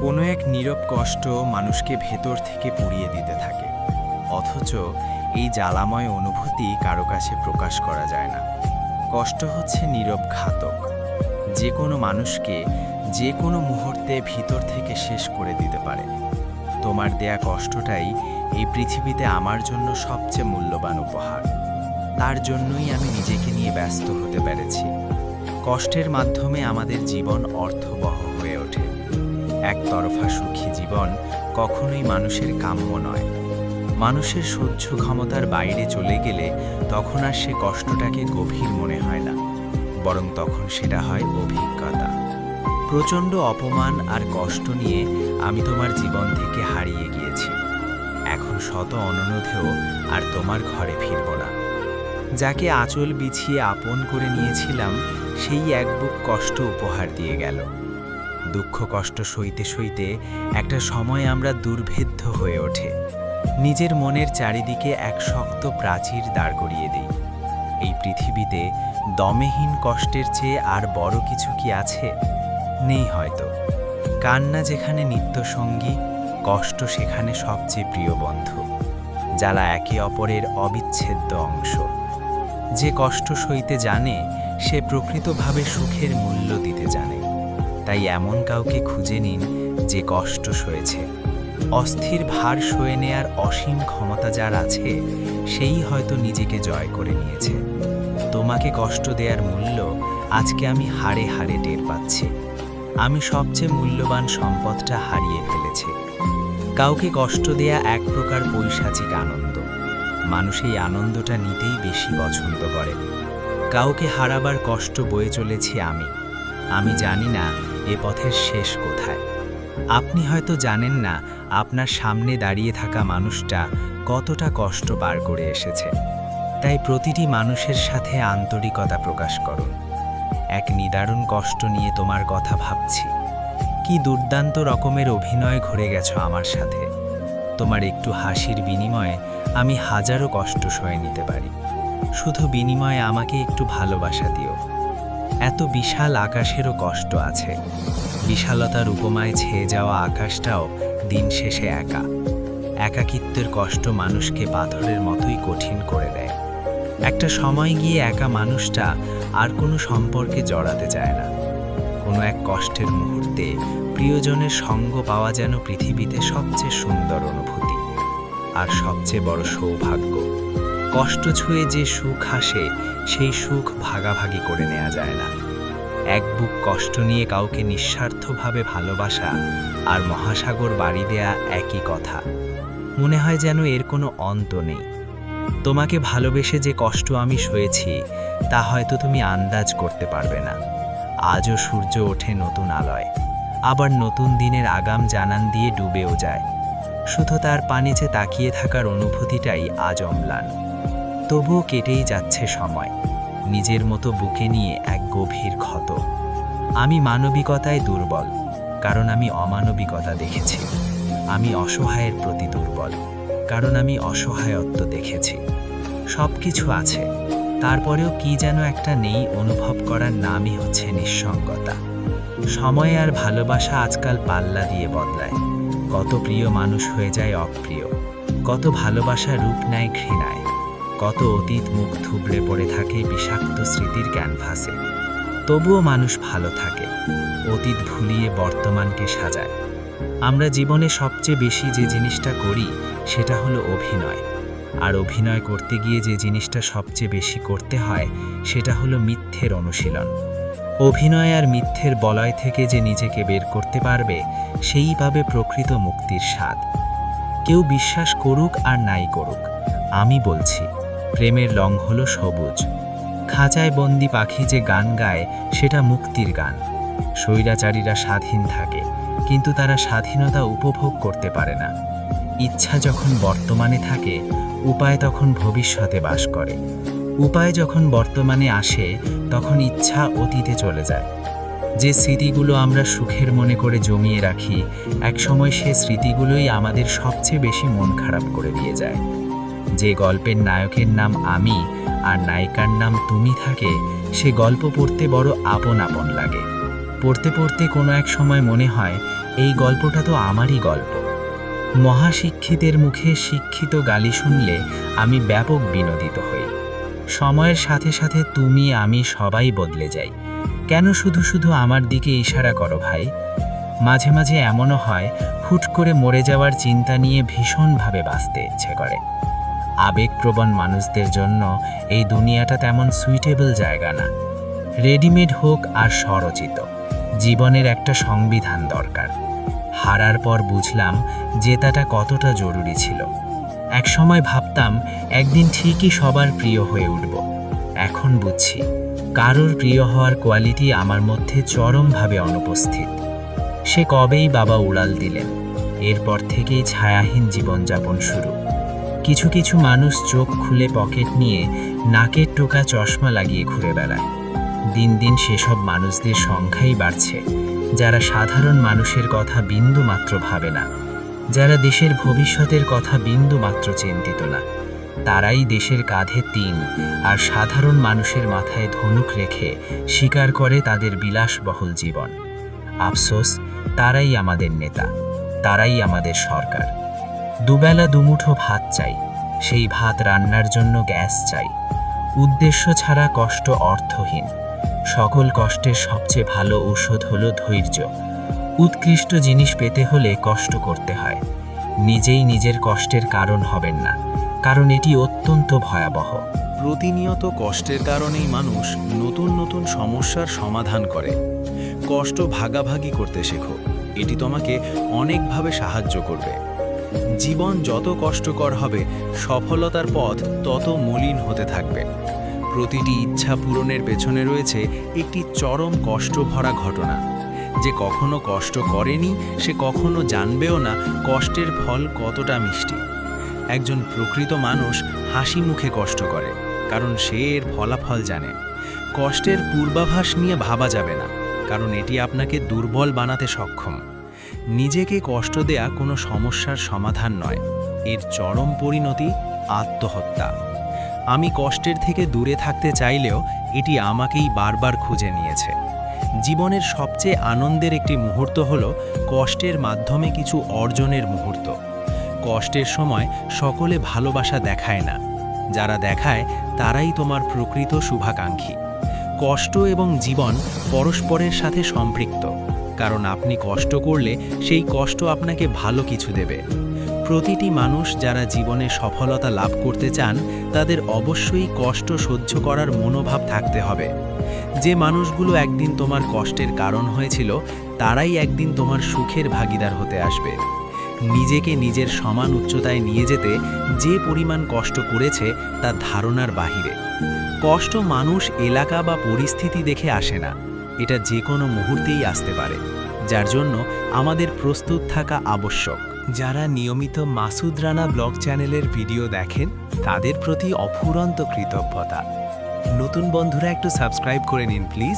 কোনো এক নীরব কষ্ট মানুষকে ভেতর থেকে পুড়িয়ে দিতে থাকে, অথচ এই জ্বালাময় অনুভূতি কারো কাছে প্রকাশ করা যায় না। কষ্ট হচ্ছে নীরব ঘাতক, যে কোনো মানুষকে যে কোনো মুহূর্তে ভিতর থেকে শেষ করে দিতে পারে। তোমার দেয়া কষ্টটাই এই পৃথিবীতে আমার জন্য সবচেয়ে মূল্যবান উপহার। তার জন্যই আমি নিজেকে নিয়ে ব্যস্ত হতে পেরেছি। কষ্টের মাধ্যমে আমাদের জীবন অর্থবহ হয়ে ওঠে। একতরফা সুখী জীবন কখনোই মানুষের কাম্য নয়। মানুষের সহ্য ক্ষমতার বাইরে চলে গেলে তখন আর সে কষ্টটাকে গভীর মনে হয় না, বরং তখন সেটা হয় অভিজ্ঞতা। প্রচণ্ড অপমান আর কষ্ট নিয়ে আমি তোমার জীবন থেকে হারিয়ে গিয়েছি। এখন শত অনুরোধেও আর তোমার ঘরে ফিরব না। যাকে আঁচল বিছিয়ে আপন করে নিয়েছিলাম, সেই এক বুক কষ্ট উপহার দিয়ে গেল। দুঃখ কষ্ট সইতে সইতে একটা সময় আমরা দুর্ভেদ্য হয়ে ওঠে। নিজের মনের চারিদিকে এক শক্ত প্রাচীর দাঁড় করিয়ে দিই। এই পৃথিবীতে দমেহীন কষ্টের চেয়ে আর বড় কিছু কি আছে? নেই হয়তো। কান্না যেখানে নিত্যসঙ্গী, কষ্ট সেখানে সবচেয়ে প্রিয় বন্ধু, যারা একে অপরের অবিচ্ছেদ্য অংশ। যে কষ্ট সইতে জানে, সে প্রকৃতভাবে সুখের মূল্য দিতে জানে। তাই এমন কাউকে খুঁজে নিন যে কষ্ট সয়েছে। অস্থির ভার সয়ে নেয়ার অসীম ক্ষমতা যার আছে, সেই হয়তো নিজেকে জয় করে নিয়েছে। তোমাকে কষ্ট দেওয়ার মূল্য আজকে আমি হাড়ে হাড়ে টের পাচ্ছি। আমি সবচেয়ে মূল্যবান সম্পদটা হারিয়ে ফেলেছি। কাউকে কষ্ট দেয়া এক প্রকার পৈশাচিক আনন্দ। মানুষ এই আনন্দটা নিতেই বেশি পছন্দ করে। কাউকে হারাবার কষ্ট বয়ে চলেছি আমি জানি না এ পথের শেষ কোথায়। আপনি হয়তো জানেন না আপনার সামনে দাঁড়িয়ে থাকা মানুষটা কতটা কষ্ট পার করে এসেছে। তাই প্রতিটি মানুষের সাথে আন্তরিকতা প্রকাশ করুন। এক নিদারুণ কষ্ট নিয়ে তোমার কথা ভাবছি। কি দুর্দান্ত রকমের অভিনয় ঘুরে গেছো আমার সাথে। তোমার একটু হাসির বিনিময়ে আমি হাজারো কষ্ট সয়ে নিতে পারি। শুধু বিনিময়ে আমাকে একটু ভালোবাসা দিও। এত বিশাল আকাশেরও কষ্ট আছে। বিশালতার উপমায় ছেয়ে যাওয়া আকাশটাও দিন শেষে একা। একাকিত্বের কষ্ট মানুষকে পাথরের মতোই কঠিন করে দেয়। একটা সময় গিয়ে একা মানুষটা আর কোনো সম্পর্কে জড়াতে চায় না। কোনো এক কষ্টের মুহূর্তে প্রিয়জনের সঙ্গ পাওয়া যেন পৃথিবীতে সবচেয়ে সুন্দর অনুভূতি আর সবচেয়ে বড় সৌভাগ্য। কষ্ট ছুঁয়ে যে সুখ আসে, সেই সুখ ভাগাভাগি করে নেওয়া যায় না। এক বুক কষ্ট নিয়ে কাউকে নিঃস্বার্থভাবে ভালোবাসা আর মহাসাগর বাড়ি দেয়া একই কথা। মনে হয় যেন এর কোনো অন্ত নেই। তোমাকে ভালোবেসে যে কষ্ট আমি সয়েছি, তা হয়তো তুমি আন্দাজ করতে পারবে না। আজও সূর্য ওঠে নতুন আলোয়, আবার নতুন দিনের আগাম জানান দিয়ে ডুবেও যায়। শুধু তার পানিতে তাকিয়ে থাকার অনুভূতিটাই আজ অম্লান। তবুও কেটেই যাচ্ছে সময়, নিজের মতো বুকে নিয়ে এক গভীর ক্ষত। আমি মানবিকতায় দুর্বল, কারণ আমি অমানবিকতা দেখেছি। আমি অসহায়ের প্রতি দুর্বল, কারণ আমি অসহায়ত্ব দেখেছি। সব কিছু আছে, তারপরেও কি যেন একটা নেই অনুভব করার নামই হচ্ছে নিঃসঙ্গতা। সময় আর ভালোবাসা আজকাল পাল্লা দিয়ে বদলায়। কত প্রিয় মানুষ হয়ে যায় অপ্রিয়, কত ভালোবাসা রূপ নেয় ঘৃণায়, কত অতীত মুখ থুবড়ে পড়ে থাকে বিষাক্ত স্মৃতির ক্যানভাসে। তবুও মানুষ ভালো থাকে, অতীত ভুলিয়ে বর্তমানকে সাজায়। আমরা জীবনে সবচেয়ে বেশি যে জিনিসটা করি সেটা হলো অভিনয়। আর অভিনয় করতে গিয়ে যে জিনিসটা সবচেয়ে বেশি করতে হয় সেটা হলো মিথ্যের অনুশীলন। অভিনয় আর মিথ্যের বলয় থেকে যে নিজেকে বের করতে পারবে, সেই পাবে প্রকৃত মুক্তির স্বাদ। কেউ বিশ্বাস করুক আর নাই করুক, আমি বলছি প্রেমের রং হলো সবুজ। খাঁচায় বন্দি পাখি যে গান গায়, সেটা মুক্তির গান। স্বৈরাচারীরা স্বাধীন থাকে, কিন্তু তারা স্বাধীনতা উপভোগ করতে পারে না। ইচ্ছা যখন বর্তমানে থাকে, উপায় তখন ভবিষ্যতে বাস করে। উপায় যখন বর্তমানে আসে, তখন ইচ্ছা অতীতে চলে যায়। যে স্মৃতিগুলো আমরা সুখের মনে করে জমিয়ে রাখি, একসময় সে স্মৃতিগুলোই আমাদের সবচেয়ে বেশি মন খারাপ করে দিয়ে যায়। যে গল্পের নায়কের নাম আমি আর নায়িকার নাম তুমি থাকে, সে গল্প পড়তে বড় আপন আপন লাগে। পড়তে পড়তে কোনো এক সময় মনে হয় এই গল্পটা তো আমারই গল্প। মহাশিক্ষিতের মুখে শিক্ষিত গালি শুনলে আমি ব্যাপক বিনোদিত হই। সময়ের সাথে সাথে তুমি আমি সবাই বদলে যাই। কেন শুধু শুধু আমার দিকে ইশারা করো ভাই? মাঝে মাঝে এমনও হয়, হুট করে মরে যাওয়ার চিন্তা নিয়ে ভীষণভাবে বাঁচতে ইচ্ছে করে। আবেগপ্রবণ মানুষদের জন্য এই দুনিয়াটা তেমন সুইটেবল জায়গা না। রেডিমেড হোক আর স্বরচিত, জীবনের একটা সংবিধান দরকার। হারার পর বুঝলাম জেতাটা কতটা জরুরি ছিল। একসময় ভাবতাম একদিন ঠিকই সবার প্রিয় হয়ে উঠব। এখন বুঝছি কারোর প্রিয় হওয়ার কোয়ালিটি আমার মধ্যে চরমভাবে অনুপস্থিত। সে কবেই বাবা উড়াল দিলেন, এরপর থেকেই ছায়াহীন জীবনযাপন শুরু। কিছু কিছু মানুষ চোখ খুলে পকেট নিয়ে নাকের টোকা চশমা লাগিয়ে ঘুরে বেড়ায়। দিন দিন সেসব মানুষদের সংখ্যাই বাড়ছে, যারা সাধারণ মানুষের কথা বিন্দু মাত্র ভাবে না, যারা দেশের ভবিষ্যতের কথা বিন্দু মাত্র চিন্তিত না। তারাই দেশের কাঁধে তিন আর সাধারণ মানুষের মাথায় ধনুক রেখে স্বীকার করে তাদের বিলাসবহুল জীবন। আফসোস, তারাই আমাদের নেতা, তারাই আমাদের সরকার। দুবেলা দুমুঠো ভাত চাই, সেই ভাত রান্নার জন্য গ্যাস চাই। উদ্দেশ্য ছাড়া কষ্ট অর্থহীন। সকল কষ্টের সবচেয়ে ভালো ঔষধ হলো ধৈর্য। উৎকৃষ্ট জিনিস পেতে হলে কষ্ট করতে হয়। নিজেই নিজের কষ্টের কারণ হবেন না, কারণ এটি অত্যন্ত ভয়াবহ। প্রতিনিয়ত কষ্টের কারণেই মানুষ নতুন নতুন সমস্যার সমাধান করে। কষ্ট ভাগাভাগি করতে শেখো, এটি তোমাকে অনেকভাবে সাহায্য করবে। জীবন যত কষ্টকর হবে, সফলতার পথ তত মলিন হতে থাকবে। প্রতিটি ইচ্ছা পূরণের পেছনে রয়েছে একটি চরম কষ্ট ভরা ঘটনা। যে কখনো কষ্ট করেনি সে কখনো জানবেও না কষ্টের ফল কতটা মিষ্টি। একজন প্রকৃত মানুষ হাসি মুখে কষ্ট করে, কারণ সে এর ফলাফল জানে। কষ্টের পূর্বাভাস নিয়ে ভাবা যাবে না, কারণ এটি আপনাকে দুর্বল বানাতে সক্ষম। নিজেকে কষ্ট দেয়া কোনো সমস্যার সমাধান নয়, এর চরম পরিণতি আত্মহত্যা। আমি কষ্টের থেকে দূরে থাকতে চাইলেও এটি আমাকেই বারবার খুঁজে নিয়েছে। জীবনের সবচেয়ে আনন্দের একটি মুহূর্ত হলো কষ্টের মাধ্যমে কিছু অর্জনের মুহূর্ত। কষ্টের সময় সকলে ভালোবাসা দেখায় না, যারা দেখায় তারাই তোমার প্রকৃত শুভাকাঙ্ক্ষী। কষ্ট এবং জীবন পরস্পরের সাথে সম্পৃক্ত, কারণ আপনি কষ্ট করলে সেই কষ্ট আপনাকে ভালো কিছু দেবে। প্রতিটি মানুষ যারা জীবনে সফলতা লাভ করতে চান, তাদের অবশ্যই কষ্ট সহ্য করার মনোভাব থাকতে হবে। যে মানুষগুলো একদিন তোমার কষ্টের কারণ হয়েছিল, তারাই একদিন তোমার সুখের ভাগিদার হতে আসবে। নিজেকে নিজের সমান উচ্চতায় নিয়ে যেতে যে পরিমাণ কষ্ট করেছে তা ধারণার বাহিরে। কষ্ট মানুষ, এলাকা বা পরিস্থিতি দেখে আসে না, এটা যে কোনো মুহূর্তেই আসতে পারে, যার জন্য আমাদের প্রস্তুত থাকা আবশ্যক। যারা নিয়মিত মাসুদ রানা ব্লগ চ্যানেলের ভিডিও দেখেন, তাদের প্রতি অফুরন্ত কৃতজ্ঞতা। নতুন বন্ধুরা একটু সাবস্ক্রাইব করে নিন প্লিজ।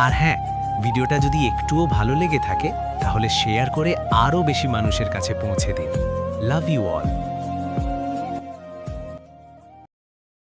আর হ্যাঁ, ভিডিওটা যদি একটুও ভালো লেগে থাকে তাহলে শেয়ার করে আরও বেশি মানুষের কাছে পৌঁছে দিন। Love you all.